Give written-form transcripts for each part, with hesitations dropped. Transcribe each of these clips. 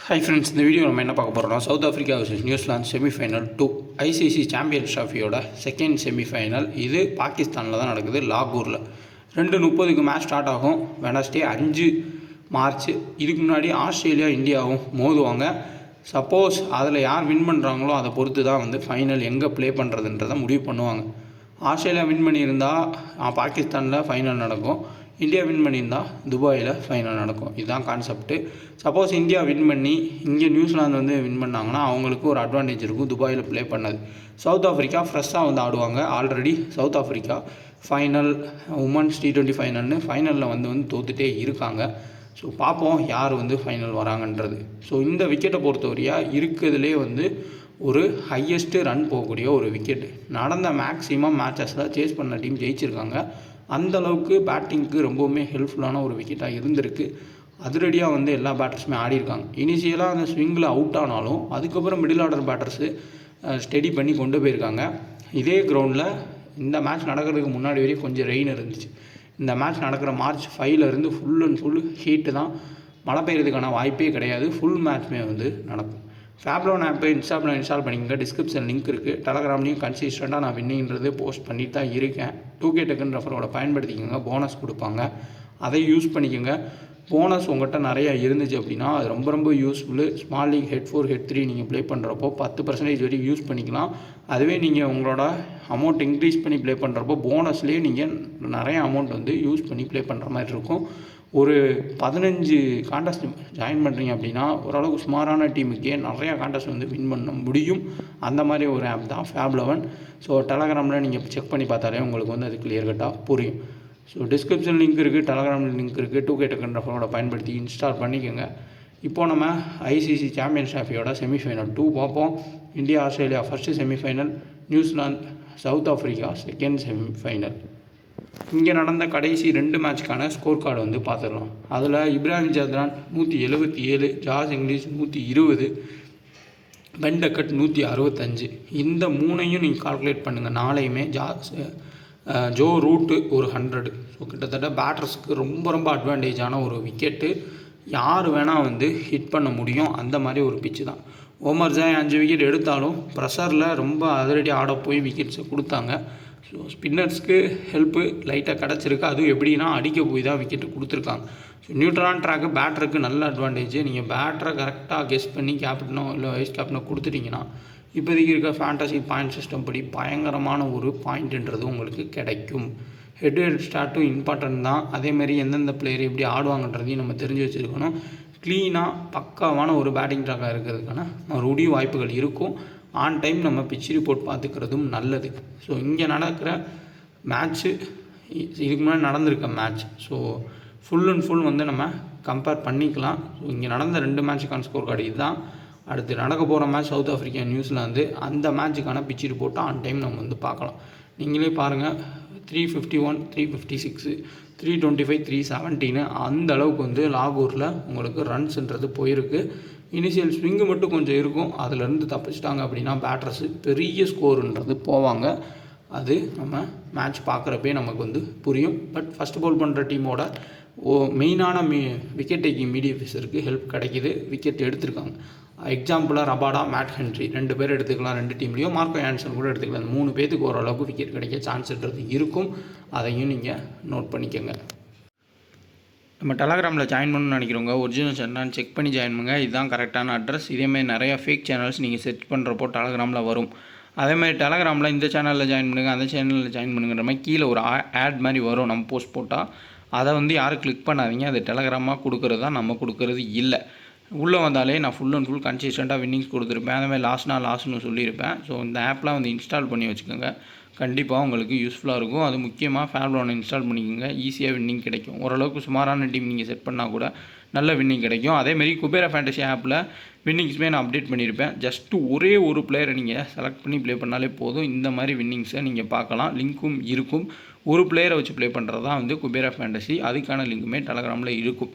Hi friends, இந்த video நம்ம என்ன பார்க்க போகிறோம்னா South Africa vs New Zealand semifinal 2 ICC champions ட்ராஃபியோட செகண்ட் செமிஃபைனல். இது பாகிஸ்தானில் தான் நடக்குது, லாகூரில். 2:30க்கு மேட்ச் ஸ்டார்ட் ஆகும். Wednesday 5 March. இதுக்கு முன்னாடி ஆஸ்திரேலியா இந்தியாவும் மோதுவாங்க. சப்போஸ் அதில் யார் வின் பண்ணுறாங்களோ அதை பொறுத்து தான் வந்து ஃபைனல் எங்கே ப்ளே பண்ணுறதுன்றதை முடிவு பண்ணுவாங்க. ஆஸ்திரேலியா வின் பண்ணியிருந்தால் பாகிஸ்தானில் ஃபைனல் நடக்கும். இந்தியா வின் பண்ணியிருந்தால் துபாயில் ஃபைனல் நடக்கும். இதுதான் கான்செப்ட்டு. சப்போஸ் இந்தியா வின் பண்ணி இங்கே நியூசிலாந்து வந்து வின் பண்ணாங்கன்னா அவங்களுக்கு ஒரு அட்வான்டேஜ் இருக்கும் துபாயில் ப்ளே பண்ணது. சவுத் ஆஃப்ரிக்கா ஃப்ரெஷ்ஷாக வந்து ஆடுவாங்க. Already south Africa final women's T20 ஃபைனலில் வந்து தோத்துட்டே இருக்காங்க. ஸோ பார்ப்போம் யார் வந்து ஃபைனல் வராங்கன்றது. ஸோ இந்த விக்கெட்டை பொறுத்தவரையாக இருக்கிறதுலே வந்து ஒரு ஹையஸ்ட்டு ரன் போகக்கூடிய ஒரு விக்கெட்டு. நடந்த மேக்ஸிமம் மேட்சஸில் சேஸ் பண்ண டீம் ஜெயிச்சிருக்காங்க. அந்தளவுக்கு பேட்டிங்க்கு ரொம்பவுமே ஹெல்ப்ஃபுல்லான ஒரு விக்கெட்டாக இருந்திருக்கு. அதிரடியாக வந்து எல்லா பேட்டர்ஸுமே ஆடிருக்காங்க. இனிஷியலாக அந்த ஸ்விங்கில் அவுட் ஆனாலும் அதுக்கப்புறம் மிடில் ஆர்டர் பேட்டர்ஸு ஸ்டெடி பண்ணி கொண்டு போயிருக்காங்க. இதே கிரவுண்டில் இந்த மேட்ச் நடக்கிறதுக்கு முன்னாடி வரையும் கொஞ்சம் ரெயின் இருந்துச்சு. இந்த மேட்ச் நடக்கிற March 5 full and full heat தான். மழை பெய்யறதுக்கான வாய்ப்பே கிடையாது. ஃபுல் மேட்ச்மே வந்து நடக்கும். ஃபேப்லோன் ஆப்பை இன்ஸ்டால் பண்ணிக்கங்க. டிஸ்கிரிப்ஷன் லிங்க் இருக்குது. டெலகிராம்லேயும் கன்சிஸ்டண்ட்டாக நான் வின்னிங்கிறது போஸ்ட் பண்ணிட்டு தான் இருக்கேன். 2K டக்குன்னு ரெஃபரோட பயன்படுத்திக்கோங்க. போனஸ் கொடுப்பாங்க, அதை யூஸ் பண்ணிக்கோங்க. போனஸ் உங்கள்கிட்ட நிறையா இருந்துச்சு அப்படின்னா அது ரொம்ப ரொம்ப useful. Small league head 4 head 3 நீங்கள் ப்ளே பண்ணுறப்போ 10% வரைக்கும் யூஸ் பண்ணிக்கலாம். அதுவே நீங்கள் உங்களோட அமௌண்ட் இன்க்ரீஸ் பண்ணி ப்ளே பண்ணுறப்போ போனஸ்லேயே நீங்கள் நிறைய அமௌண்ட் வந்து யூஸ் பண்ணி ப்ளே பண்ணுற மாதிரி இருக்கும். ஒரு 15 கான்டெஸ்ட் ஜாயின் பண்ணுறீங்க அப்படின்னா ஓரளவுக்கு சுமாரான டீமுக்கே நிறையா கான்டெஸ்ட் வந்து வின் பண்ண முடியும். அந்த மாதிரி ஒரு ஆப் தான் Fab11. ஸோ டெலகிராமில் நீங்கள் செக் பண்ணி பார்த்தாலே உங்களுக்கு வந்து அது கிளியர் கட்டாக புரியும். ஸோ டிஸ்கிரிப்ஷன் லிங்க் இருக்குது, டெலகிராமில் லிங்க் இருக்குது. 2K டக்குன்னு ரெஃபரோட பயன்படுத்தி இன்ஸ்டால் பண்ணிக்கோங்க. இப்போது நம்ம ஐசிசி சாம்பியன்ஸ் ட்ராஃபியோட செமிஃபைனல் 2 பார்ப்போம். India Australia first semi-final, New Zealand south Africa second semi-final. இங்கே நடந்த கடைசி 2 மேட்ச்க்கான ஸ்கோர் கார்டு வந்து பார்த்துடலாம். அதில் Ibrahim Zadran 177, Josh Inglis 120, Ben Duckett 165. இந்த 3ஐயும் நீங்கள் கால்குலேட் பண்ணுங்கள். நாளையுமே ஜோ ரூட்டு ஒரு 100. ஸோ கிட்டத்தட்ட பேட்டர்ஸுக்கு ரொம்ப ரொம்ப அட்வான்டேஜான ஒரு விக்கெட்டு. யார் வேணால் வந்து ஹிட் பண்ண முடியும். அந்த மாதிரி ஒரு பிச்சு தான். ஓமர் ஜாய் 5 விக்கெட் எடுத்தாலும் ப்ரெஷரில் ரொம்ப அதிரடி ஆட போய் விக்கெட்ஸை கொடுத்தாங்க. ஸோ ஸ்பின்னர்ஸ்க்கு ஹெல்ப்பு லைட்டாக கிடச்சிருக்கு. அதுவும் எப்படின்னா அடிக்க போய் தான் விக்கெட்டு கொடுத்துருக்காங்க. ஸோ நியூட்ரலான ட்ராக்கு பேட்டருக்கு நல்ல அட்வான்டேஜ். நீங்கள் பேட்டரை கரெக்டாக கெஸ் பண்ணி கேப்டனோ இல்லை வைஸ் கேப்டனோ கொடுத்துட்டிங்கன்னா இப்போதைக்கு இருக்க ஃபேண்டசி பாயிண்ட் சிஸ்டம் படி பயங்கரமான ஒரு பாயிண்ட்டுன்றது உங்களுக்கு கிடைக்கும். ஹெட் ஸ்டார்ட்டும் இம்பார்ட்டன்ட் தான். அதேமாதிரி எந்தெந்த பிளேயர் எப்படி ஆடுவாங்கன்றதையும் நம்ம தெரிஞ்சு வச்சுருக்கணும். க்ளீனாக பக்காவான ஒரு பேட்டிங் ட்ராக்காக இருக்கிறதுக்கான மறுபடியும் வாய்ப்புகள் இருக்கும். ஆன் டைம் நம்ம பிச் ரிப்போர்ட் பார்த்துக்கிறதும் நல்லது. ஸோ இங்கே நடக்கிற மேட்ச்சு இதுக்கு முன்னாடி நடந்திருக்க match. So full and full வந்து நம்ம கம்பேர் பண்ணிக்கலாம். ஸோ இங்கே நடந்த 2 மேட்சுக்கான ஸ்கோர் கார்டு இதுதான். அடுத்து நடக்க போகிற மேட்ச் சவுத் ஆஃப்ரிக்கா நியூசிலாந்து. அந்த மேட்சுக்கான பிச் ரிப்போர்ட்டை ஆன் டைம் நம்ம வந்து பார்க்கலாம். நீங்களே பாருங்கள், 351, 356, 325, 317 அந்த அளவுக்கு வந்து லாகூரில் உங்களுக்கு ரன்ஸுன்றது போயிருக்கு. இனிஷியல் ஸ்விங்கு மட்டும் கொஞ்சம் இருக்கும். அதிலேருந்து தப்பிச்சிட்டாங்க அப்படின்னா பேட்டர்ஸு பெரிய ஸ்கோருன்றது போவாங்க. அது நம்ம மேட்ச் பார்க்குறப்பே நமக்கு வந்து புரியும். பட் ஃபஸ்ட் பால் பண்ணுற டீமோட மெயினான விக்கெட் டேக்கிங் மீடியம் ஃபீஸருக்கு ஹெல்ப் கிடைக்கிது. விக்கெட் எடுத்திருக்காங்க. எக்ஸாம்பிளாக ரபாடா, மேட் ஹென்ரி 2 பேர் எடுத்துக்கலாம். 2 டீம்லேயும் மார்க்கோ ஆன்சன் கூட எடுத்துக்கலாம். 3 பேருக்கு ஓரளவுக்கு விக்கெட் கிடைக்க சான்ஸ்ன்றது இருக்கும். அதையும் நீங்கள் நோட் பண்ணிக்கோங்க. நம்ம டெலகிராமில் ஜாயின் பண்ணணும்னு நினைக்கிறவங்க ஒரிஜினல் சேனல் செக் பண்ணி ஜாயின் பண்ணுங்கள். இதுதான் கரெக்டான அட்ரஸ். இதேமாதிரி நிறையா ஃபேக் சேனல்ஸ் நீங்கள் செர்ச் பண்ணுறப்போ டெலகிராமில் வரும். அதேமாதிரி டெலகிராமில் இந்த சேனலில் ஜாயின் பண்ணுங்கள், அந்த சேனலில் ஜாயின் பண்ணுங்கிற மாதிரி கீழே ஒரு ஆட் மாதிரி வரும். நம்ம போஸ்ட் போட்டால் அதை வந்து யாரும் கிளிக் பண்ணாதீங்க. அது டெலகிராமாக கொடுக்குறது தான், நம்ம கொடுக்குறது இல்லை. உள்ளே வந்தாலே நான் ஃபுல் அண்ட் ஃபுல் கன்சிஸ்டண்ட்டாக வின்னிங்ஸ் கொடுத்துருப்பேன். அதே மாதிரி லாஸ்ட்னு சொல்லியிருப்பேன். ஸோ இந்த ஆப்லாம் வந்து இன்ஸ்டால் பண்ணி வச்சுக்கோங்க. கண்டிப்பாக உங்களுக்கு யூஸ்ஃபுல்லாக இருக்கும். அது முக்கியமாக Fab11 இன்ஸ்டால் பண்ணிக்கோங்க. ஈஸியாக வின்னிங் கிடைக்கும். ஓரளவுக்கு சுமாரான டீம் நீங்கள் செட் பண்ணால் கூட நல்ல வின்னிங் கிடைக்கும். அதேமாரி குபேரா ஃபேண்டசி ஆப்பில் வின்னிங்ஸுமே நான் அப்டேட் பண்ணியிருப்பேன். ஜஸ்ட்டு ஒரே ஒரு பிளேயரை நீங்கள் செலக்ட் பண்ணி ப்ளே பண்ணாலே போதும். இந்த மாதிரி வின்னிங்ஸை நீங்கள் பார்க்கலாம். லிங்க்கும் இருக்கும். ஒரு பிளேயரை வச்சு ப்ளே பண்ணுறது தான் வந்து குபேரா ஃபேண்டசி. அதுக்கான லிங்க்குமே டெலகிராமில் இருக்கும்.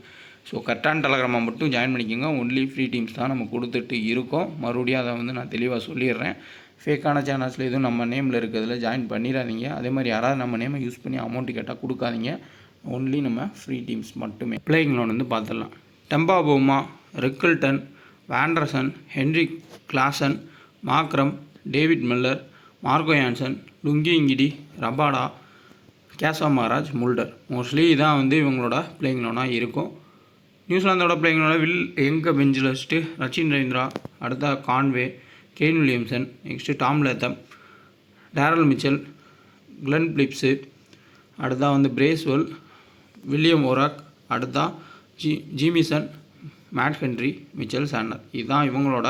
ஸோ கரெக்டான டெலகிராமை மட்டும் ஜாயின் பண்ணிக்கோங்க. ஒன்லி ஃப்ரீ டீம்ஸ் தான் நம்ம கொடுத்துட்டு இருக்கோம். மறுபடியும் அதை வந்து நான் தெளிவாக சொல்லிடுறேன். ஃபேக்கான சேனல்ஸில் எதுவும் நம்ம நேமில் இருக்கிறதுல ஜாயின் பண்ணிடாதீங்க. அதே மாதிரி யாராவது நம்ம நேமை யூஸ் பண்ணி அமௌண்ட்டு கேட்டால் கொடுக்காதீங்க. ஒன்லி நம்ம ஃப்ரீ டீம்ஸ் மட்டுமே. பிளேயிங் லோன் வந்து பார்த்துடலாம். Temba Bavuma, Rickelton, Van der Dussen, Heinrich Klaasen, Markram, David Miller, Marco Jansen, Lungi Ngidi, Rabada, Keshav Maharaj, Mulder. Mostly இதான் வந்து இவங்களோட பிளேயிங் லோனாக இருக்கும். நியூசிலாந்தோட பிளேயிங் லோனாக வில் எங்கே பெஞ்சில் வச்சுட்டு ரச்சின் ரவீந்திரா, அடுத்த Conway, Kane Williamson, next Tom Latham, Daryl Mitchell, Glenn Phillips, அடுத்தா வந்து பிரேஸ்வெல், வில்லியம் ஓராக், அடுத்தா Jamieson, Matt Henry, Mitchell Santner. இதுதான் இவங்களோட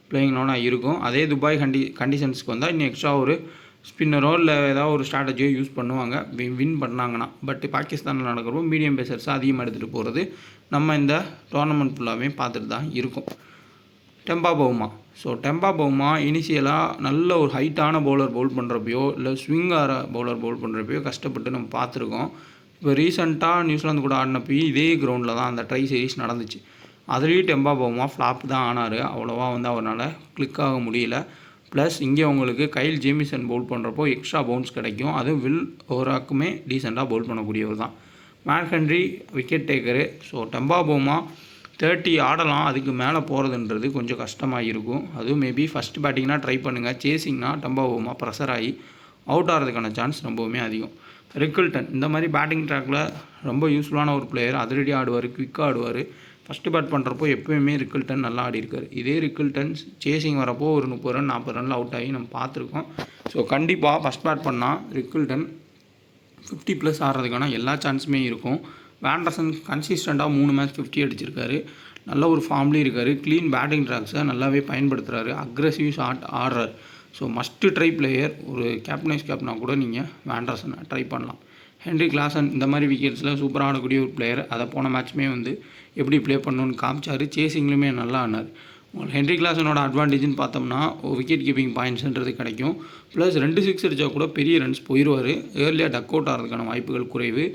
பிளேயிங் லோனாக இருக்கும். அதே துபாய் கண்டிஷன்ஸ்க்கு வந்தால் இன்னும் எக்ஸ்ட்ரா ஒரு ஸ்பின்னரோ இல்லை ஏதாவது ஒரு ஸ்ட்ராட்டஜியோ யூஸ் பண்ணுவாங்க வின் பண்ணாங்கன்னா. பட் பாகிஸ்தானில் நடக்கிறப்போ மீடியம் பேசர்ஸாக அதிகமாக எடுத்துகிட்டு போகிறது நம்ம இந்த டோர்னமெண்ட் ஃபுல்லாகவே பார்த்துட்டு தான் இருக்கும். Temba Bavuma. So Temba Bavuma இனிஷியலாக நல்ல ஒரு ஹைட்டான பவுலர் பவுல் பண்ணுறப்பையோ இல்லை ஸ்விங்கார பவுலர் பவுல் பண்ணுறப்பையோ கஷ்டப்பட்டு நம்ம பார்த்துருக்கோம். இப்போ ரீசெண்டாக நியூசிலாந்து கூட ஆடினப்பையும் இதே கிரவுண்டில் தான் அந்த ட்ரை சீரிஸ் நடந்துச்சு. அதுலேயும் டெம்பா பவுமா ஃப்ளாப் தான் ஆனார். அவ்வளோவா வந்து அவரால் கிளிக் ஆக முடியல. ப்ளஸ் இங்கே உங்களுக்கு கைல் ஜேமிசன் பவுல் பண்ணுறப்போ எக்ஸ்ட்ரா பவுன்ஸ் கிடைக்கும். அதுவும் வில் ஓவராக்குமே டீசெண்டாக பவுல் பண்ணக்கூடியவர் தான். Matt Henry wicket taker. So Temba Bavuma 30 ஆடலாம், அதுக்கு மேலே போகிறதுன்றது கொஞ்சம் கஷ்டமாக இருக்கும். அதுவும் மேபி ஃபஸ்ட் பேட்டிங்னா ட்ரை பண்ணுங்கள். சேசிங்னா டெம்பா பவுமா ப்ரெஷர் ஆகி அவுட் ஆகிறதுக்கான சான்ஸ் ரொம்பவுமே அதிகம். ரிக்கில்டன் இந்த மாதிரி பேட்டிங் ட்ராக்கில் ரொம்ப யூஸ்ஃபுல்லான ஒரு பிளேயர். அதிரடி ஆடுவார், குவிக்காக ஆடுவார். ஃபஸ்ட்டு பேட் பண்ணுறப்போ எப்போயுமே ரிக்கில்டன் நல்லா ஆடி இருக்கார். இதே ரிக்கில்டன் சேசிங் வரப்போ ஒரு 30 ரன் 40 ரனில் அவுட் ஆகி நம்ம பார்த்துருக்கோம். ஸோ கண்டிப்பாக ஃபஸ்ட் பேட் பண்ணால் ரிக்கில்டன் 50+ ஆடுறதுக்கான எல்லா சான்ஸுமே இருக்கும். வாண்டர்சன் கன்சிஸ்டண்ட்டாக 3 மேட்ச் 50 அடிச்சிருக்காரு. நல்ல ஒரு ஃபார்ம்லேயும் இருக்கார். க்ளீன் பேட்டிங் ட்ராக்ஸை நல்லாவே பயன்படுத்துகிறாரு. அக்ரெசிவ் ஷாட் ஆடுறார். So must try player. ஒரு கேப்டனைஸ் கேப்னா கூட நீங்கள் வாண்டர்சனை ட்ரை பண்ணலாம். ஹென்ரி கிளாசன் இந்த மாதிரி விக்கெட்ஸில் சூப்பராக ஆடக்கூடிய ஒரு பிளேயர். அதை போன மேட்ச்மே வந்து எப்படி ப்ளே பண்ணணுன்னு காமிச்சார். சேசிங்லுமே நல்லா ஆனார். ஹென்ரி கிளாசனோட அட்வான்டேஜ்னு பார்த்தோம்னா விக்கெட் கீப்பிங் பாயிண்ட்ஸுன்றது கிடைக்கும். ப்ளஸ் 2 6 அடித்தா கூட பெரிய ரன்ஸ் போயிடுவார். ஏர்லியாக டக் அவுட் ஆகிறதுக்கான வாய்ப்புகள் குறைவு.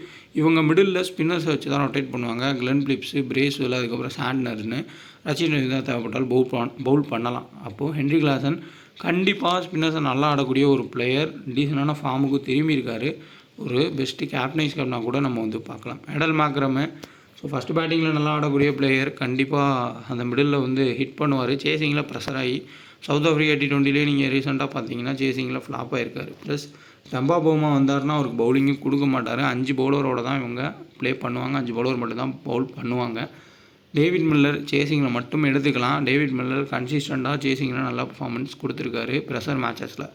இவங்க மிடில் ஸ்பின்னர்ஸை வச்சு தான் ரொட்டேட் பண்ணுவாங்க. கிளென் பிலிப்ஸு, பிரேஸ்வெல், அதுக்கப்புறம் சாண்ட்னர்னு ரச்சின் ரவீந்திரா தேவைப்பட்டால் பவுல் பண்ணலாம். அப்போது ஹென்ரி கிளாசன் கண்டிப்பாக ஸ்பின்னர்ஸை நல்லா ஆடக்கூடிய ஒரு பிளேயர். டீசெண்டான ஃபார்முக்கு திரும்பி இருக்கார். ஒரு பெஸ்ட்டு கேப்டனைஸ் கேப்னா கூட நம்ம வந்து பார்க்கலாம். எடல் மாக்ரமு. ஸோ ஃபஸ்ட்டு பேட்டிங்கில் நல்லா ஆடக்கூடிய பிளேயர். கண்டிப்பாக அந்த மிடில் வந்து ஹிட் பண்ணுவார். சேசிங்கில் ப்ரெஷர் ஆகி சவுத் ஆஃப்ரிக்கா T20லேயே நீங்கள் ரீசெண்டாக பார்த்தீங்கன்னா சேசிங்கில் ஃப்ளாப் ஆகிருக்காரு. ப்ளஸ் டெம்பா பவுமா வந்தார்னா அவருக்கு பவுலிங்கும் கொடுக்க மாட்டார். 5 பவுலரோட தான் இவங்க ப்ளே பண்ணுவாங்க. 5 பவுலர் மட்டும் தான் பவுல் பண்ணுவாங்க. டேவிட் மில்லர் சேசிங்கில் மட்டும் எடுத்துக்கலாம். டேவிட் மில்லர் கன்சிஸ்டண்ட்டாக சேசிங்கில் நல்லா பர்ஃபார்மன்ஸ் கொடுத்துருக்காரு ப்ரெஷர் மேட்சஸில்.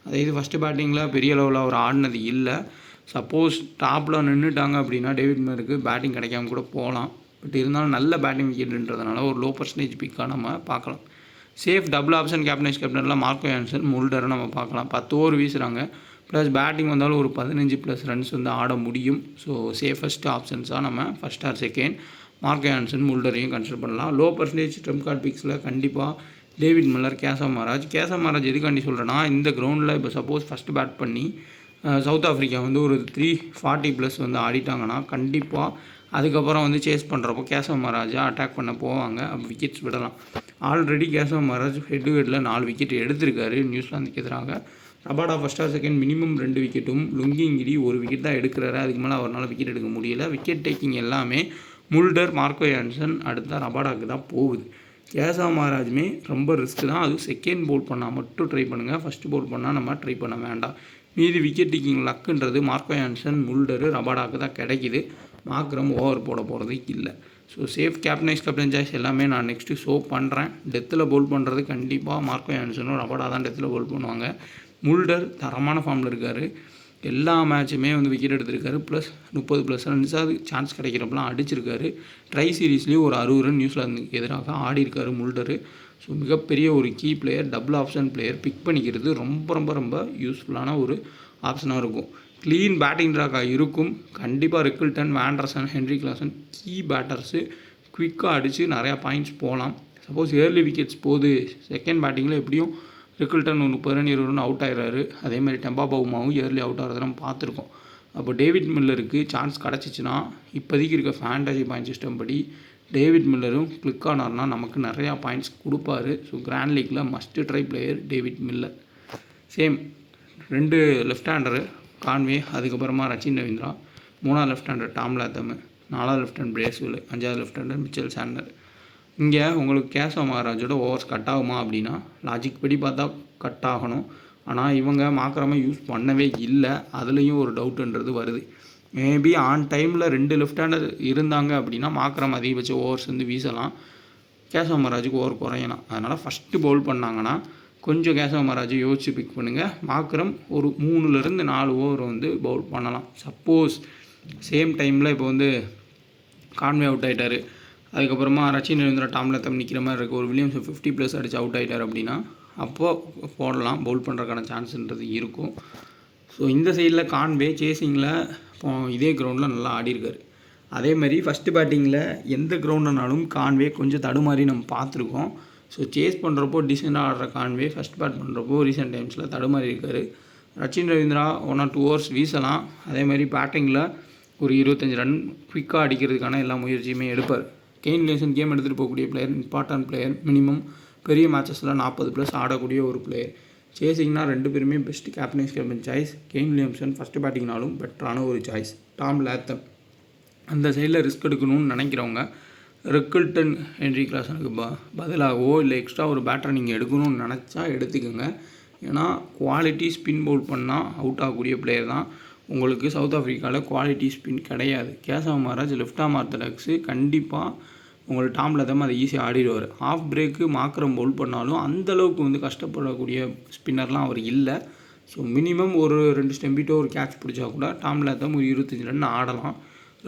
அதே இது ஃபஸ்ட்டு பேட்டிங்கில் பெரிய லெவலில் அவர் ஆடினது இல்லை. சப்போஸ் டாப்பில் நின்றுட்டாங்க அப்படின்னா டேவிட் மில்லருக்கு பேட்டிங் கிடைக்காம கூட போகலாம். பட் இருந்தாலும் நல்ல பேட்டிங் விக்கெட்டுன்றதுனால ஒரு லோ பர்சன்டேஜ் பிக்காக நம்ம பார்க்கலாம். சேஃப் டபுள் ஆப்ஷன் கேப்டனில் மார்கோ யான்சன், முல்டரை நம்ம பார்க்கலாம். 10 ஓவர் வீசுகிறாங்க. ப்ளஸ் பேட்டிங் வந்தாலும் ஒரு 15+ ரன்ஸ் வந்து ஆட முடியும். ஸோ சேஃபஸ்ட் ஆப்ஷன்ஸாக நம்ம first or second Marco Jansen, முல்டரையும் கன்சிடர் பண்ணலாம். லோ பர்சன்டேஜ் ட்ரம்ப் கார்ட் பிக்ஸில் கண்டிப்பாக டேவிட் மில்லர், கேசவ் மகாராஜ் எதுக்காண்டி சொல்கிறேன்னா, இந்த கிரவுண்டில் இப்போ சப்போஸ் ஃபஸ்ட்டு பேட் பண்ணி சவுத் ஆஃப்ரிக்கா வந்து ஒரு 340+ வந்து ஆடிட்டாங்கன்னா கண்டிப்பாக அதுக்கப்புறம் வந்து சேஸ் பண்ணுறப்போ கேசவ் மகாராஜை அட்டாக் பண்ண போவாங்க. அப்போ விக்கெட்ஸ் விடலாம். ஆல்ரெடி கேசவ் மகாராஜ் ஹெட்டில் 4 விக்கெட் எடுத்திருக்காரு நியூசிலாந்துக்கு எதிராக. Rabada first or second minimum 2 விக்கெட்டும், லுங்கி இங்கிடி 1 விக்கெட் தான் எடுக்கிறாரு. அதுக்கு மேலே அவரால் விக்கெட் எடுக்க முடியல. விக்கெட் டேக்கிங் எல்லாமே முல்டர், மார்கோ யான்சன், அடுத்த ரபாடாக்கு தான் போகுது. கேசவ் மகாராஜுமே ரொம்ப ரிஸ்க் தான். அதுவும் செகண்ட் பவுல் பண்ணால் மட்டும் ட்ரை பண்ணுங்கள். ஃபஸ்ட்டு பவுல் பண்ணால் நம்ம ட்ரை பண்ண வேண்டாம். மீதி விக்கெட் டேக்கிங் லக்குன்றது மார்கோ யான்சன், முல்டரு, ரபாடாக்கு தான் கிடைக்கிது. மாக்ரம் ஓவர் போட போகிறது இல்லை. ஸோ சேஃப் கேப்டன் சாய்ஸ் எல்லாமே நான் நெக்ஸ்ட்டு ஷோ பண்ணுறேன். டெத்தில் பவுல் பண்ணுறது கண்டிப்பாக மார்கோ யான்சனும் ரபாடா தான் டெத்தில் பவுல் பண்ணுவாங்க. முல்டர் தரமான ஃபார்மில் இருக்கார். எல்லா மேட்சுமே வந்து விக்கெட் எடுத்திருக்காரு. ப்ளஸ் 30+ ரன்ஸாவது சான்ஸ் கிடைக்கிறப்பெல்லாம் அடிச்சிருக்காரு. ட்ரை சீரீஸ்லேயும் ஒரு 60 ரன் நியூசிலாந்துக்கு எதிராக ஆடி இருக்காரு முல்டரு. ஸோ மிகப்பெரிய ஒரு key player, double option player. Pick பண்ணிக்கிறது ரொம்ப ரொம்ப ரொம்ப யூஸ்ஃபுல்லான ஒரு ஆப்ஷனாக இருக்கும். க்ளீன் பேட்டிங் ட்ராக்காக இருக்கும். கண்டிப்பாக Rickelton, வாண்டர்சன், Henry Klaasen key batters குவிக்காக அடித்து நிறையா பாயிண்ட்ஸ் போகலாம். சப்போஸ் ஏர்லி விக்கெட்ஸ் போகுது செகண்ட் பேட்டிங்கில் எப்படியும் ரிக்கில்டன் ஒரு 30 ரன் 20 ரன் அவுட் ஆகிறாரு. அதேமாதிரி டெம்பா பவுமாவும் ஏர்லி அவுட் ஆகிறத நம்ம பார்த்துருக்கோம். அப்போ டேவிட் மில்லருக்கு சான்ஸ் கிடச்சிச்சின்னா இப்போதைக்கு இருக்க ஃபேண்டசி பாயிண்ட் சிஸ்டம் படி டேவிட் மில்லரும் கிளிக் ஆனார்னா நமக்கு நிறையா பாயிண்ட்ஸ் கொடுப்பாரு. ஸோ கிராண்ட் லீக்கில் must try player David Miller. Same 2 left hander Conway, அதுக்கப்புறமா ரச்சின் ரவீந்திரா, 3ஆவது லெஃப்ட் ஹேண்டர் டாம் லேத்தம், 4ஆவது லெஃப்ட் ஹேண்ட் பிரேஸ்வெல், 5ஆவது லெஃப்ட் ஹேண்டர் மிச்சல் சாண்டர். இங்கே உங்களுக்கு கேசவ மகாராஜோட ஓவர்ஸ் கட் ஆகுமா அப்படின்னா லாஜிக் படி பார்த்தா கட் ஆகணும். ஆனால் இவங்க மாக்ரமை யூஸ் பண்ணவே இல்லை. அதுலேயும் ஒரு டவுட்டுன்றது வருது. மேபி ஆன் டைமில் 2 லெஃப்ட் ஹேண்டர் இருந்தாங்க அப்படின்னா மாக்ரம் அதிகபட்ச ஓவர்ஸ் வந்து வீசலாம். கேசவ மகாராஜுக்கு ஓவர் குறையலாம். அதனால் ஃபஸ்ட்டு பவுல் பண்ணாங்கன்னா கொஞ்சம் கேசவ மகாராஜை யோசிச்சு பிக் பண்ணுங்கள். மாக்ரம் ஒரு 3லேருந்து 4 ஓவர் வந்து பவுல் பண்ணலாம். சப்போஸ் சேம் டைமில் இப்போ வந்து கான்வே அவுட் ஆகிட்டார், அதுக்கப்புறமா ரச்சின் ரவீந்திரா டாம் லத்தம் நிற்கிற மாதிரி இருக்குது, ஒரு வில்லியம்ஸ் 50+ அடித்து அவுட் ஆகிட்டார் அப்படின்னா அப்போது போடலாம். பவுல் பண்ணுறதுக்கான சான்ஸ்ன்றது இருக்கும். ஸோ இந்த சைடில் கான்வே சேசிங்கில் இப்போ இதே கிரவுண்டில் நல்லா ஆடிருக்காரு. அதேமாதிரி ஃபஸ்ட்டு பேட்டிங்கில் எந்த கிரவுண்டுனாலும் கான்வே கொஞ்சம் தடுமாறி நம்ம பார்த்துருக்கோம். ஸோ சேஸ் பண்ணுறப்போ டீசெண்டாக ஆடுற கான்வே ஃபஸ்ட் பேட் பண்ணுறப்போ ரீசெண்ட் டைம்ஸில் தடுமாறி இருக்கார். ரச்சின் ரவீந்திரா 1 or 2 ஓவர்ஸ் வீசலாம். அதேமாதிரி பேட்டிங்கில் ஒரு 25 ரன் குயிக்காக அடிக்கிறதுக்கான எல்லா முயற்சியுமே எடுப்பார். கெயின் வில்லியம்சன் கேம் எடுத்துகிட்டு போகக்கூடிய பிளேயர், இம்பார்ட்டன்ட் பிளேயர், மினிமம் பெரிய மேட்சஸில் 40+ ஆடக்கூடிய ஒரு பிளேயர். சேசிங்னா 2 பேருமே best captain choice. Kane Williamson first பேட்டிங்னாலும் பெட்டரான ஒரு சாய்ஸ். டாம் லாத்தம் அந்த சைடில் ரிஸ்க் எடுக்கணும்னு நினைக்கிறவங்க ரிக்கில்டன் ஹென்ரி கிளாசனுக்கு பதிலாகவோ இல்லை எக்ஸ்ட்ரா ஒரு பேட்டரை நீங்கள் எடுக்கணும்னு நினச்சா எடுத்துக்கோங்க. ஏன்னா குவாலிட்டி ஸ்பின் பவுல் பண்ணால் அவுட் ஆகக்கூடிய பிளேயர் தான். உங்களுக்கு சவுத் ஆஃப்ரிக்காவில் குவாலிட்டி ஸ்பின் கிடையாது. கேசவ மகாராஜ் லெஃப்ட் ஆர்ம் ஆர்த்தடாக்ஸு கண்டிப்பாக உங்களுக்கு டாம் லத்தம் அதை ஈஸியாக ஆடிடுவார். ஆஃப் பிரேக்கு மாக்ரம் பவுல் பண்ணாலும் அந்தளவுக்கு வந்து கஷ்டப்படக்கூடிய ஸ்பின்னர்லாம் அவர் இல்லை. ஸோ மினிமம் ஒரு 2 ஸ்டெம்பிட்டோ ஒரு கேட்ச் பிடிச்சா கூட டாம் லத்தம் ஒரு 25 ரன் ஆடலாம்.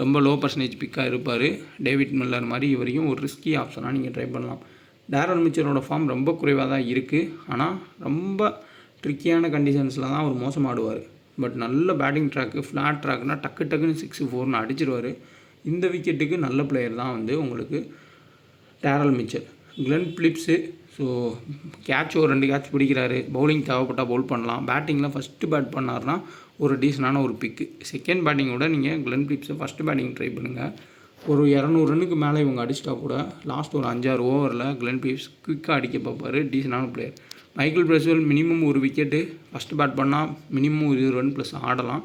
ரொம்ப லோ பர்சன்டேஜ் பிக்காக இருப்பார். டேவிட் மில்லர் மாதிரி இவரையும் ஒரு ரிஸ்கி ஆப்ஷனாக நீங்கள் ட்ரை பண்ணலாம். டேரல் மிச்சரோட ஃபார்ம் ரொம்ப குறைவாக தான் இருக்குது. ஆனால் ரொம்ப ட்ரிக்கியான கண்டிஷன்ஸில் தான் அவர் மோசமாடுவார். பட் நல்ல பேட்டிங் ட்ராக்கு, ஃப்ளாட் ட்ராக்னால் டக்குன்னு 6-4ன்னு அடிச்சிருவார். இந்த விக்கெட்டுக்கு நல்ல பிளேயர் தான் வந்து உங்களுக்கு Daryl Mitchell. Glenn Phillips so catch ஒரு 2 கேட்ச் பிடிக்கிறாரு. பவுலிங் தேவைப்பட்டால் பவுல் பண்ணலாம். பேட்டிங்கில் ஃபஸ்ட்டு பேட் பண்ணார்னா ஒரு டீசனான ஒரு பிக்கு. செகண்ட் பேட்டிங்கோட நீங்கள் கிளென் பிலிப்ஸை ஃபஸ்ட்டு பேட்டிங் ட்ரை பண்ணுங்கள். ஒரு 200 ரன்னுக்கு மேலே இவங்க அடிச்சிட்டா கூட லாஸ்ட் ஒரு 5-6 ஓவரில் கிளென் பிலிப்ஸ் குயிக்காக அடிக்க பார்ப்பார். டீசனான பிளேயர். மைக்கேல் பிரஸ்வெல் மினிமம் ஒரு விக்கெட்டு ஃபஸ்ட்டு பேட் பண்ணால் மினிமம் ஒரு 20 ரன் ப்ளஸ் ஆடலாம்.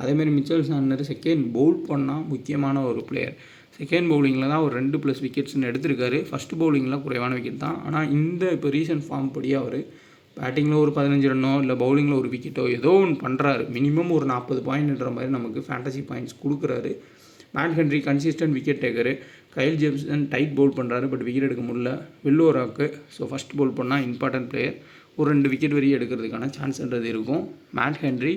அதேமாதிரி மிச்சல் சாண்டர் செகண்ட் பவுல் பண்ணால் முக்கியமான ஒரு பிளேயர். செகண்ட் பவுலிங்கில் தான் ஒரு 2+ விக்கெட்ஸ்னு எடுத்திருக்காரு. ஃபஸ்ட்டு பவுலிங்கில் குறைவான விக்கெட் தான். ஆனால் இந்த இப்போ ரீசன்ட் ஃபார்ம் படி அவர் பேட்டிங்கில் ஒரு 15 ரன்னோ இல்லை பவுலிங்கில் ஒரு விக்கெட்டோ ஏதோ ஒன்று பண்ணுறாரு. மினிமம் ஒரு 40 பாயிண்ட்ன்ற மாதிரி நமக்கு ஃபேண்டசி பாயிண்ட்ஸ் கொடுக்குறாரு. Matt Henry consistent wicket taker. Kyle Jamieson tight bowl பண்ணுறாரு, பட் விக்கெட் எடுக்க முடியல. வில்லோராக்கு ஸோ ஃபஸ்ட் பவுல் பண்ணால் இம்பார்ட்டன்ட் பிளேயர். ஒரு 2 விக்கெட் வரையும் எடுக்கிறதுக்கான சான்ஸ்ன்றது இருக்கும். மேட் ஹென்ரி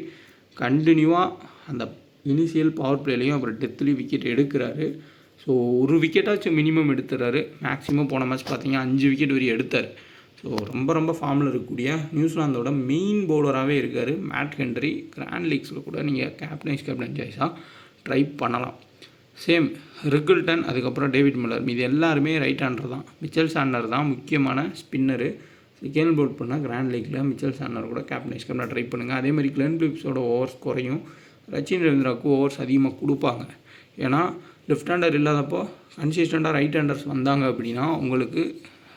கண்டினியூவாக அந்த இனிஷியல் பவர் பிளேலையும் அப்புறம் டெத்லேயும் விக்கெட் எடுக்கிறாரு. ஸோ ஒரு விக்கெட்டாச்சும் மினிமம் எடுத்துறாரு. மேக்ஸிமம் போன மேட்ச் பார்த்தீங்கன்னா 5 விக்கெட் வரையும் எடுத்தார். ஸோ ரொம்ப ஃபார்மில் இருக்கக்கூடிய நியூசிலாந்தோட மெயின் பவுலராகவே இருக்கார் மேட் ஹென்ரி. கிராண்ட் லீக்ஸில் கூட நீங்கள் கேப்டன் சாய்ஸாக ட்ரை பண்ணலாம். சேம் ரிக்கில்டன், அதுக்கப்புறம் டேவிட் மில்லர், இது எல்லாருமே ரைட் ஹேண்டர் தான். மிச்சல் சாண்டர் தான் முக்கியமான ஸ்பின்னரு. செகண்ட் பவுல் பண்ணால் கிராண்ட் லீக்கில் மிச்சல் சாண்டர் கூட கேப்டன் ட்ரை பண்ணுங்கள். அதேமாதிரி கிளென் பிலிப்ஸோட ஓவர்ஸ் குறையும். ரச்சின் ரவீந்திராவுக்கு ஓவர்ஸ் அதிகமாக கொடுப்பாங்க. ஏன்னா லெஃப்ட் ஹேண்டர் இல்லாதப்போ கன்சிஸ்டண்ட்டாக ரைட் ஹேண்டர்ஸ் வந்தாங்க அப்படின்னா உங்களுக்கு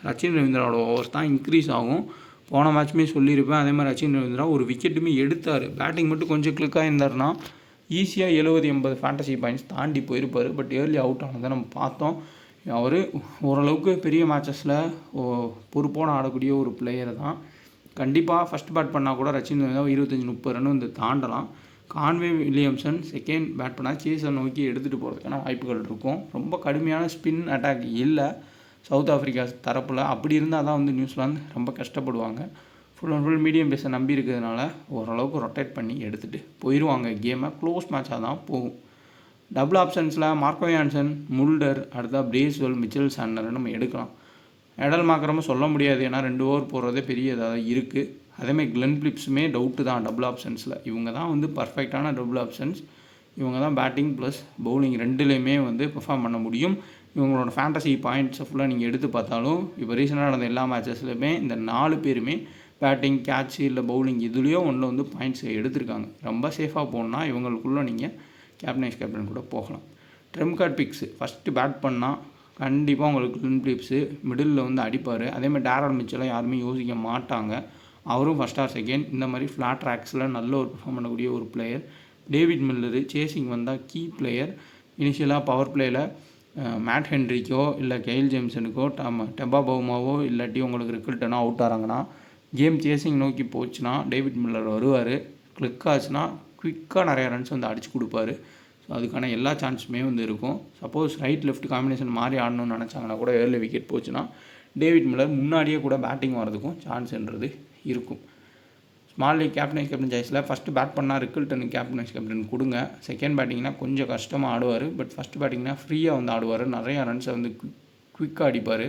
ரச்சின் ரவீந்திராவோட ஓவர்ஸ் தான் இன்க்ரீஸ் ஆகும். போன மேட்ச்மே சொல்லியிருப்பேன். அதே மாதிரி ரச்சின் ரவீந்திரா ஒரு விக்கெட்டுமே எடுத்தார். பேட்டிங் மட்டும் கொஞ்சம் கிளிக்காக இருந்தார்னா ஈஸியாக 70-80 ஃபேண்டசி பாயிண்ட்ஸ் தாண்டி போயிருப்பார். பட் ஏர்லி அவுட் ஆனதை நம்ம பார்த்தோம். அவர் ஓரளவுக்கு பெரிய மேட்சஸில் பொறுப்போடு ஆடக்கூடிய ஒரு பிளேயர் தான். கண்டிப்பாக ஃபஸ்ட் பேட் பண்ணால் கூட ரச்சின் ரவீந்திரா 25-30 ரன் வந்து தாண்டலாம். கான்வே வில்லியம்சன் செகண்ட் பேட் பண்ணால் சேஸை நோக்கி எடுத்துகிட்டு போகிறதுக்கான வாய்ப்புகள் இருக்கும். ரொம்ப கடுமையான ஸ்பின் அட்டாக் இல்லை சவுத் ஆஃப்ரிக்கா தரப்பில். அப்படி இருந்தால் தான் வந்து நியூசிலாந்து ரொம்ப கஷ்டப்படுவாங்க. ஃபுல் அண்ட் ஃபுல் மீடியம் பேஸை நம்பி இருக்கிறதுனால ஓரளவுக்கு ரொட்டேட் பண்ணி எடுத்துகிட்டு போயிடுவாங்க. கேமை க்ளோஸ் மேட்சாக தான் போகும். டபுள் ஆப்ஷன்ஸில் மார்க்கோ யான்சன், முல்டர், அடுத்தா பிரேஸ்வெல், மிச்சல் சாண்டர் நம்ம எடுக்கலாம். எடல் மாக்ரமும் சொல்ல முடியாது, ஏன்னா 2 ஓவர் போடுறதே பெரிய இதாக இருக்குது. அதேமாதிரி கிளென் பிலிப்ஸுமே டவுட்டு தான் டபுள் ஆப்ஷன்ஸில். இவங்க தான் வந்து பர்ஃபெக்டான டபுள் ஆப்ஷன்ஸ். இவங்க தான் பேட்டிங் ப்ளஸ் பவுலிங் 2லேயுமே வந்து பெர்ஃபார்ம் பண்ண முடியும். இவங்களோட ஃபேண்டசி பாயிண்ட்ஸை ஃபுல்லாக நீங்கள் எடுத்து பார்த்தாலும் இப்போ ரீசெண்டாக நடந்த எல்லா மேட்சஸ்லையுமே இந்த 4 பேருமே பேட்டிங், கேட்சு இல்லை பவுலிங் இதுலேயோ ஒன்றில் வந்து பாயிண்ட்ஸ் எடுத்திருக்காங்க. ரொம்ப சேஃபாக போகணுன்னா இவங்களுக்குள்ளே நீங்கள் கேப்டன் கூட போகலாம். ட்ரெம் கார்ட் பிக்ஸு ஃபஸ்ட்டு பேட் பண்ணால் கண்டிப்பாக உங்களுக்கு கிளென் பிலிப்ஸு மிடில் வந்து அடிப்பார். அதேமாதிரி டேரல் மிச்சலாம் யாருமே யோசிக்க மாட்டாங்க. அவரும் ஃபஸ்ட் ஆர் செகண்ட் இந்த மாதிரி ஃப்ளாட் ட்ராக்ஸில் நல்ல ஒரு பெர்ஃபார்ம் பண்ணக்கூடிய ஒரு பிளேயர். டேவிட் மில்லரு சேசிங் வந்தால் கீ பிளேயர். இனிஷியலாக பவர் பிளேயில் மேட் ஹென்ரிக்கோ இல்லை கெயில் ஜேம்சனுக்கோ டெம்பா பவுமாவோ இல்லாட்டி உங்களுக்கு ரிக்கில்டனோ அவுட் ஆகிறாங்கன்னா கேம் சேசிங் நோக்கி போச்சுன்னா டேவிட் மில்லர் வருவார். கிளிக் ஆச்சுன்னா குயிக்காக நிறையா ரன்ஸ் வந்து அடிச்சு கொடுப்பாரு. ஸோ அதுக்கான எல்லா சான்ஸுமே வந்து இருக்கும். சப்போஸ் ரைட் லெஃப்ட் காம்பினேஷன் மாறி ஆடணும்னு நினச்சாங்கன்னா கூட ஏர்லி விக்கெட் போச்சுன்னா டேவிட் மில்லர் முன்னாடியே கூட பேட்டிங் வரதுக்கும் சான்ஸ்ன்றது இருக்கும். ஸ்மால் லீக் கேப்டன் சாய்ஸில் ஃபஸ்ட்டு பேட் பண்ணால் ரிக்கில்டனுக்கு கேப்டன் கொடுங்க. செகண்ட் பேட்டிங்னா கொஞ்சம் கஷ்டமாக ஆடுவார். பட் ஃபஸ்ட்டு பேட்டிங்னா ஃப்ரீயாக வந்து ஆடுவார். நிறையா ரன்ஸை வந்து குயிக்காக அடிப்பார்.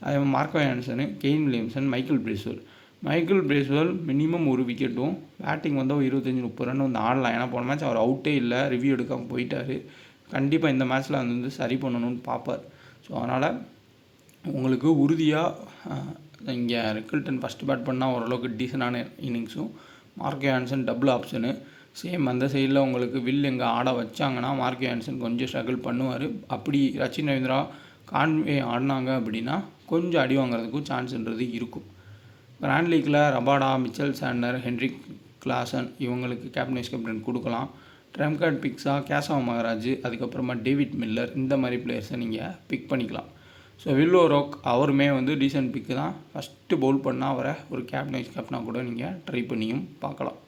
அதே மாதிரி Marco Jansen, Kane Williamson, Michael Bracewell minimum ஒரு விக்கெட்டும் பேட்டிங் வந்து 25-30 ரன் வந்து ஆடலாம். ஏன்னா போன மேட்ச் அவர் அவுட்டே இல்லை, ரிவ்யூ எடுக்காமல் போயிட்டார். கண்டிப்பாக இந்த மேட்ச்சில் வந்து சரி பண்ணணும்னு பார்ப்பார். ஸோ அதனால் உங்களுக்கு உறுதியாக இங்கே ரிக்கில்டன் ஃபஸ்ட்டு பேட் பண்ணால் ஓரளவுக்கு டீசனான இன்னிங்ஸும், Marco Jansen double option same அந்த சைடில் உங்களுக்கு வில் எங்கே ஆட வச்சாங்கன்னா மார்க்கோ யான்சன் கொஞ்சம் ஸ்ட்ரகிள் பண்ணுவார். அப்படி ரச்சின் ரவீந்திரா கான்வே ஆடினாங்க அப்படின்னா கொஞ்சம் அடி வாங்குறதுக்கும் சான்ஸ்ன்றது இருக்கும். கிராண்ட் லீக்கில் Rabada, Mitchell Santner, Heinrich Klaasen இவங்களுக்கு கேப்டன் கொடுக்கலாம். ட்ரம் கார்டு பிக்ஸாக கேசவ் மகராஜ், அதுக்கப்புறமா டேவிட் மில்லர் இந்த மாதிரி பிளேயர்ஸை நீங்கள் பிக் பண்ணிக்கலாம். ஸோ வில் ஓரோக் அவருமே வந்து டீசன்ட் பிக்கு தான். ஃபஸ்ட்டு பவுல் பண்ணால் அவரை ஒரு கேப்டனாக கூட நீங்கள் ட்ரை பண்ணியும் பார்க்கலாம்.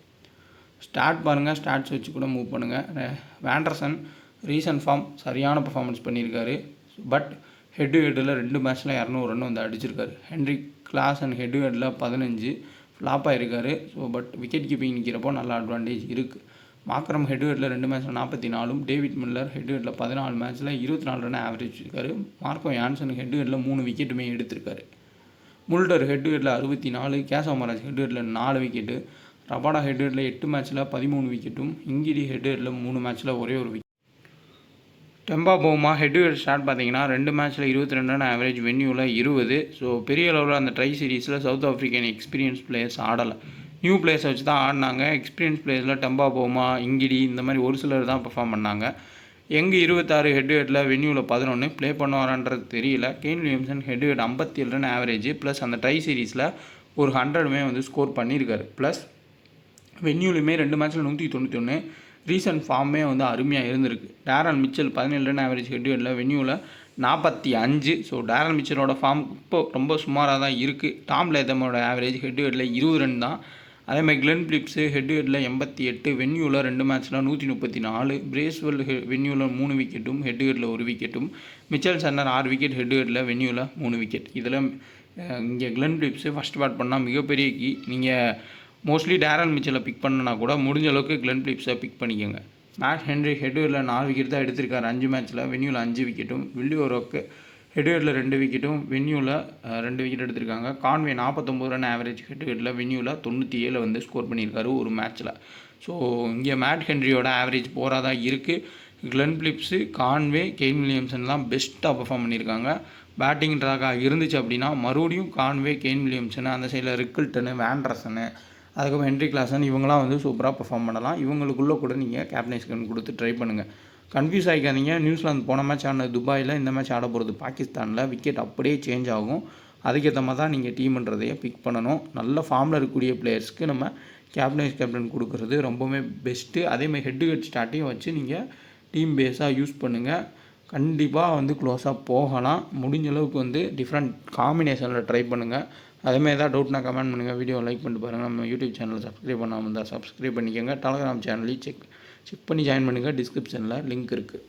ஸ்டார்ட் பாருங்கள், ஸ்டாட்ஸ் வச்சு கூட மூவ் பண்ணுங்கள். வேண்டர்சன் ரீசன்ட் ஃபார்ம் சரியான பர்ஃபார்மன்ஸ் பண்ணியிருக்காரு. பட் ஹெட் டு ஹெட்டில் 2 மேட்ச்சில் 200 ரன் வந்து அடிச்சிருக்காரு. ஹென்ரிக் கிளாசன் ஹெட் டு ஹெட்டில் 15 ஃப்ளாப் ஆகிருக்காரு. ஸோ பட் விக்கெட் கீப்பிங் நிற்கிறப்போ நல்ல அட்வான்டேஜ் இருக்குது. மார்க்ரம் ஹெட் டு ஹெட்டில் 2 மேட்ச்சில் 44, டேவிட் மில்லர் ஹெட் டு ஹெட்டில் 14 மேட்ச்சில் 24 ரன் ஆவரேஜ் இருக்காரு. மார்க்கோ யான்சன் ஹெட் டு ஹெட்டில் 3 விக்கெட்டுமே எடுத்திருக்காரு. முல்டர் ஹெட் டு ஹெட்டில் 64, கேசவ் மகராஜ் ஹெட் டு ஹெட்டில் 4 விக்கெட்டு, ரபாடா ஹெட் டு ஹெட்டில் 8 மேட்ச்சில் 13 விக்கெட்டும், இங்கிடி ஹெட் டு ஹெட்டில் 3 மேட்ச்சில் ஒரே ஒரு wicket. Temba Bavuma head to head start பார்த்தீங்கன்னா 2 மேட்ச்சில் 22 ரன் ஆவரேஜ், வென்யூவில் 20. ஸோ பெரிய அளவில் அந்த ட்ரை சீரீஸில் சவுத் ஆஃப்ரிக்கன் எக்ஸ்பீரியன்ஸ் பிளேயர்ஸ் ஆடலை. நியூ பிளேயர்ஸை வச்சு தான் ஆடினாங்க. எக்ஸ்பீரியன்ஸ் பிளேயர்ஸில் டெம்பா பவுமா, இங்கிடி இந்த மாதிரி ஒரு சிலர் தான் பெர்ஃபார்ம் பண்ணாங்க. 26 ஹெட் டு ஹெட்டில், வென்யூவில் 11 ப்ளே பண்ணுவாரான்றது தெரியல. Kane Williamson head to head 57 run average plus அந்த ட்ரை சீரீஸில் ஒரு 100மே வந்து ஸ்கோர் பண்ணியிருக்காரு. ப்ளஸ் வென்யூலையுமே 2 மேட்ச்சில் 191. ரீசன்ட் ஃபார்மே வந்து அருமையாக இருந்திருக்கு. Daryl Mitchell 17 run average head to ஹெட்டில், வென்யூவில் 45. ஸோ டேரல் மிச்சலோட ஃபார்ம் இப்போ ரொம்ப சுமாராக தான் இருக்குது. டாம் லேதமோட ஆவரேஜ் ஹெட் டு ஹெட்டில் 20 ரன் தான். அதேமாதிரி கிளென் பிலிப்ஸு ஹெட் டு ஹெட்டில் 88, வென்யூவில் 2 மேட்ச்சில் 134. பிரேஸ்வெல் வென்யூவில் 3 விக்கெட்டும், ஹெட் டு ஹெட்டில் 1 விக்கெட்டும். Mitchell Santner 6 wicket, head to ஹெட்டில், வென்யூவில் 3 விக்கெட். இதில் இங்கே கிளென் பிலிப்ஸு ஃபஸ்ட் பேட் பண்ணால் மிகப்பெரிய கீ. நீங்கள் மோஸ்ட்லி டேரல் மிச்சலை பிக் பண்ணனா கூட முடிஞ்ச அளவுக்கு கிளென் பிலிப்ஸை பிக் பண்ணிக்கோங்க. மேட் ஹென்ரி ஹெட் டு ஹெட்டில் 4 விக்கெட் தான் எடுத்திருக்காரு 5 மேட்ச்சில், வென்யூவில் 5 விக்கெட்டும். வில்லி ஓரோக்கு ஹெட் டு ஹெட்டில் 2 விக்கெட்டும், வென்யூவில் 2 விக்கெட் எடுத்திருக்காங்க. Conway 49 run average head to ஹெட்டில், வென்யூவில் 97 வந்து ஸ்கோர் பண்ணியிருக்காரு ஒரு மேட்ச்சில். ஸோ இங்கே மேட் ஹென்ரியோட ஆவரேஜ் போராதான் இருக்குது. Glenn Phillips, Conway, Kane Williamson தான் பெஸ்ட்டாக பர்ஃபார்ம் பண்ணியிருக்காங்க. பேட்டிங் ட்ராக்காக இருந்துச்சு அப்படின்னா மறுபடியும் கான்வே, கெயின் வில்லியம்சனு, அந்த சைடில் ரிக்கில்டனு, வேண்டர்சனு, அதுக்கப்புறம் ஹென்ரிக் கிளாசன் இவங்களாம் வந்து சூப்பராக பர்ஃபார்ம் பண்ணலாம். இவங்களுக்குள்ளே கூட நீங்கள் கேப்டனைஸ்க்கு கொடுத்து ட்ரை பண்ணுங்கள். கன்ஃபியூஸ் ஆகிக்காதீங்க. நியூசிலாந்து போன மேட்ச் ஆடின துபாயில், இந்த மேட்ச் ஆட போகிறது பாகிஸ்தானில். விக்கெட் அப்படியே சேஞ்ச் ஆகும். அதுக்கேற்ற மாதிரி தான் நீங்கள் டீம்ன்றதையே பிக் பண்ணணும். நல்ல ஃபார்மில் இருக்கக்கூடிய பிளேயர்ஸ்க்கு நம்ம கேப்டன் கொடுக்குறது ரொம்பவுமே பெஸ்ட்டு. அதேமாதிரி ஹெட் டு ஹெட் ஸ்டார்ட்டையும் வச்சு நீங்கள் டீம் பேஸாக யூஸ் பண்ணுங்கள். கண்டிப்பாக வந்து க்ளோஸாக போகலாம். முடிஞ்ச அளவுக்கு வந்து டிஃப்ரெண்ட் காம்பினேஷனில் ட்ரை பண்ணுங்கள். அதேமாதிரி ஏதாவது டவுட்னா கமெண்ட் பண்ணுங்கள். வீடியோ லைக் பண்ணிட்டு பாருங்கள். நம்ம யூடியூப் சேனலில் சப்ஸ்கிரைப் பண்ணாமல் இருந்தால் சப்ஸ்கிரைப் பண்ணிக்கோங்க. டெலகிராம் சேனலையும் செக் பண்ணி ஜாயின் பண்ணுங்கள். டிஸ்கிரிப்ஷனில் லிங்க் இருக்குது.